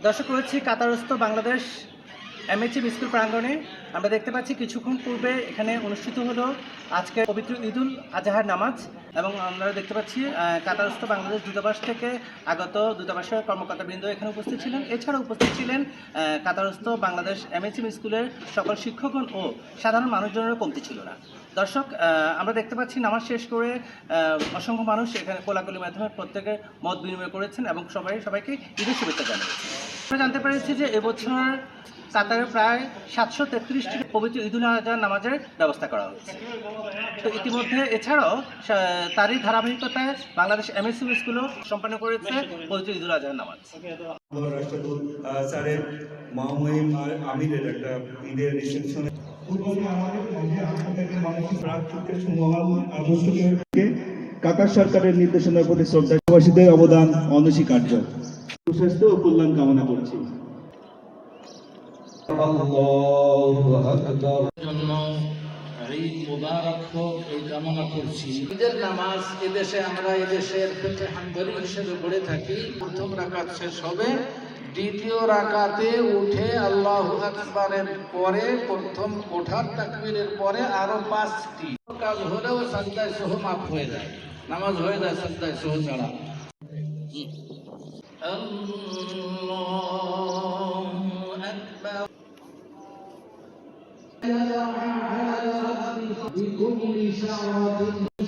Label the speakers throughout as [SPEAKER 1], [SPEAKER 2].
[SPEAKER 1] দর্শক রয়েছে কাতারস্থ বাংলাদেশ এমএচএম স্কুল প্রাঙ্গণে। আমরা দেখতে পাচ্ছি কিছুক্ষণ পূর্বে এখানে অনুষ্ঠিত হলো আজকে পবিত্র ঈদুল আজহার নামাজ, এবং আমরা দেখতে পাচ্ছি কাতারস্থ বাংলাদেশ দূতাবাস থেকে আগত দূতাবাসের কর্মকর্তাবৃন্দ এখানে উপস্থিত ছিলেন। এছাড়া উপস্থিত ছিলেন কাতারস্থ বাংলাদেশ এমএচএম স্কুলের সকল শিক্ষকগণ ও সাধারণ মানুষজনেরও কমতি ছিল না। দর্শক, আমরা দেখতে পাচ্ছি নামাজ শেষ করে অসংখ্য মানুষ এখানে কোলাকুলির মাধ্যমে প্রত্যেকে মত বিনিময় করেছেন এবং সবাইকে ঈদের শুভেচ্ছা জানিয়েছেন। আমরা জানতে পেরেছি যে এবছর কাতারে প্রায় 733টি পবিত্র ঈদুল আজহা নামাজের ব্যবস্থা করা হয়েছে। তো ইতিমধ্যে এছাড়াও তারই ধারাবাহিকতায় বাংলাদেশ এমএসএম স্কুলও সম্পন্ন করেছে পবিত্র ঈদুল আজহার নামাজ।
[SPEAKER 2] রাষ্ট্রদূত স্যারের মহামহিম আমিরের একটা ঈদের রিসেপশনে কাতার সরকারের নির্দেশনার প্রতি শ্রদ্ধাবাসীদের অবদান অনস্বীকার্য। সুস্বাস্থ্য ও কল্যাণ কামনা করছি।
[SPEAKER 3] ঈদের নামাজ এদেশে আমরা এদেশের হামদলি হিসেবে পড়ে থাকি। প্রথম রাকাত শেষ হবে, দ্বিতীয় রাকাতে উঠে আল্লাহু আকবারের পরে প্রথম ওঠার তাকবীরের পরে আরো 5টি কাজ হলেও সাজদায় সহ মাফ হয়ে যায়, নামাজ হয়ে যায় সাজদায় সহ ছাড়া। بكل شعرة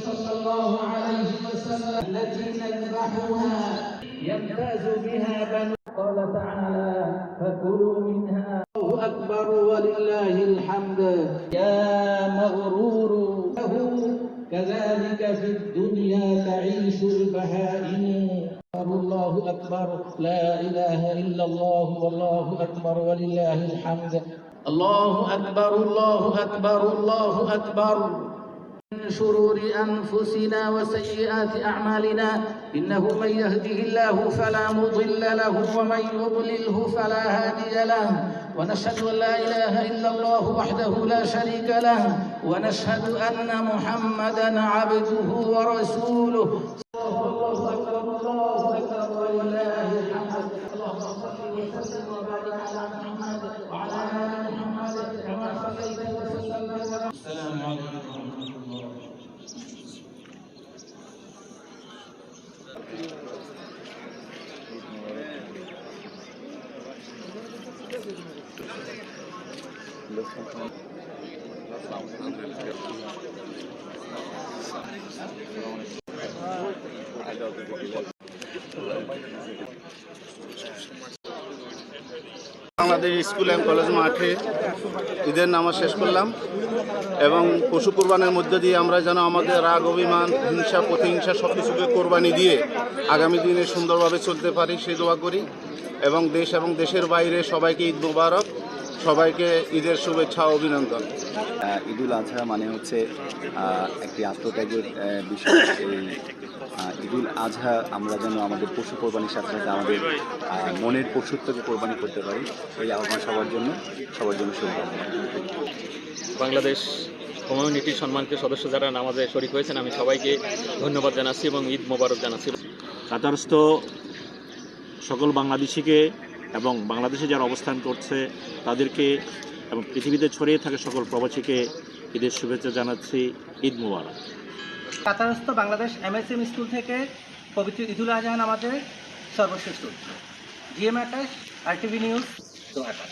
[SPEAKER 3] صلى الله عليه وسلم التي نذبحها يمتاز بها بنو. قال تعالى فكلوا منها. الله أكبر ولله الحمد. يا مغرور له كذلك في الدنيا تعيش البهائم. الله أكبر لا إله إلا الله والله أكبر ولله الحمد. الله أكبر الله أكبر الله أكبر. من شرور أنفسنا وسيئات أعمالنا إنه من يهده الله فلا مضل له ومن يضلله فلا هادي له. ونشهد أن لا إله إلا الله وحده لا شريك له ونشهد أن محمدا عبده ورسوله. الله أكبر الله أكبر ولله الحمد. اللهم صل وسلم وبارك على محمد وعلى آل محمد كما صليت وسلمت. السلام عليكم ورحمة الله.
[SPEAKER 4] বাংলাদেশ স্কুল অ্যান্ড কলেজ মাঠে ঈদের নামাজ শেষ করলাম এবং পশু কোরবানির মধ্য দিয়ে আমরা যেন আমাদের রাগ, অভিমান, হিংসা, প্রতিহিংসা সব কিছুকে কোরবানি দিয়ে আগামী দিনে সুন্দরভাবে চলতে পারি সেই দোয়া করি। এবং দেশ এবং দেশের বাইরে সবাইকে ঈদ মোবারক, সবাইকে ঈদের শুভেচ্ছা ও অভিনন্দন।
[SPEAKER 5] ঈদুল আজহা মানে হচ্ছে একটি আত্মত্যাগের বিষয়। এই ঈদুল আজহা আমরা যেন আমাদের পশু কোরবানির সাথে সাথে আমাদের মনের পশুত্বকে কোরবানি করতে পারি, এই আহ্বান সবার জন্য শুভকামনা।
[SPEAKER 6] বাংলাদেশ কমিউনিটির সম্মানিত সদস্য যারা নামাজে শরীক হয়েছেন, আমি সবাইকে ধন্যবাদ জানাচ্ছি এবং ঈদ মোবারক জানাচ্ছি।
[SPEAKER 7] কাতারস্থ সকল বাংলাদেশিকে এবং বাংলাদেশে যারা অবস্থান করছে তাদেরকে এবং পৃথিবীতে ছড়িয়ে থাকা সকল প্রবাসীকে ঈদের শুভেচ্ছা জানাচ্ছি। ঈদ মোবারক।
[SPEAKER 1] কাতারস্থ বাংলাদেশ এমএসএম স্কুল থেকে পবিত্র ঈদুল আজহা নামাজের সর্বশ্রেষ্ঠ জিএম আকাশ, RTV নিউজ, ঢাকা।